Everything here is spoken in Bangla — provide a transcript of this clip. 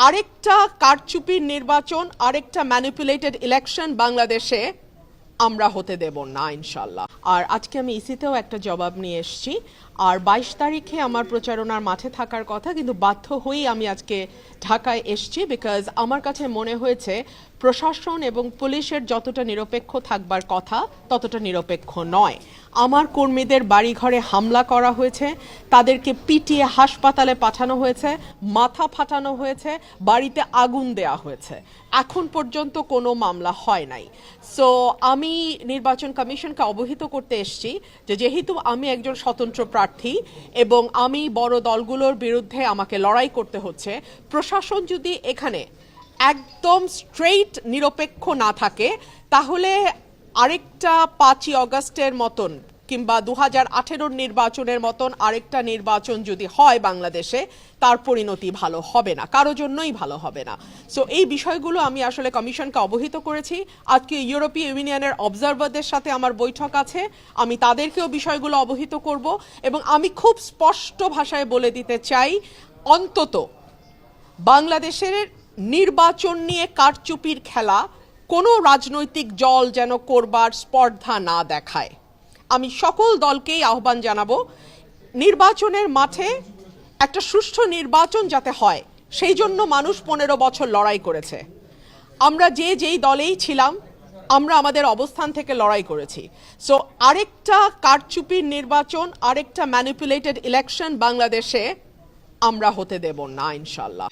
আরেকটা কারচুপির নির্বাচন, আরেকটা ম্যানিপুলেটেড ইলেকশন বাংলাদেশে আমরা হতে দেব না ইনশাল্লাহ। আর আজকে আমি ইসিতেও একটা জবাব নিয়ে এসেছি। আর 22 তারিখে আমার প্রচারণার মাঠে থাকার কথা, কিন্তু বাধ্য হয়েই আমি আজকে ঢাকায় এসেছি, বিকজ আমার কাছে মনে হয়েছে প্রশাসন এবং পুলিশের যতটা নিরপেক্ষ থাকবার কথা ততটা নিরপেক্ষ নয়। আমার কর্মীদের বাড়িঘরে হামলা করা হয়েছে, তাদেরকে পিটিয়ে হাসপাতালে পাঠানো হয়েছে, মাথা ফাটানো হয়েছে, বাড়িতে আগুন দেয়া হয়েছে। এখন পর্যন্ত কোনো মামলা হয় নাই। সো আমি নির্বাচন কমিশনকে অবহিত করতে এসেছি যে যেহেতু আমি একজন স্বতন্ত্র প্রার্থী এবং আমি বড় দলগুলোর বিরুদ্ধে আমাকে লড়াই করতে হচ্ছে, প্রশাসন যদি এখানে একদম স্ট্রেইট নিরপেক্ষ না থাকে তাহলে আরেকটা 5ই অগস্টের মতন কিংবা 2018 নির্বাচনের মতন আরেকটা নির্বাচন যদি হয় বাংলাদেশে, তার পরিণতি ভালো হবে না, কারো জন্যই ভালো হবে না। সো এই বিষয়গুলো আমি আসলে কমিশনকে অবহিত করেছি। আজকে ইউরোপীয় ইউনিয়নের অবজারভারদের সাথে আমার বৈঠক আছে, আমি তাদেরকেও বিষয়গুলো অবহিত করব এবং আমি খুব স্পষ্ট ভাষায় বলে দিতে চাই, অন্তত বাংলাদেশের নির্বাচন নিয়ে কারচুপির খেলা কোনো রাজনৈতিক দল যেন করবার স্পর্ধা না দেখায়। আমি সকল দলকেই আহ্বান জানাবো, নির্বাচনের মাঠে একটা সুষ্ঠু নির্বাচন যাতে হয় সেই জন্য মানুষ 15 বছর লড়াই করেছে। আমরা যেই দলেই ছিলাম আমরা আমাদের অবস্থান থেকে লড়াই করেছি। সো আরেকটা কারচুপির নির্বাচন, আরেকটা ম্যানিপুলেটেড ইলেকশন বাংলাদেশে আমরা হতে দেব না ইনশাল্লাহ।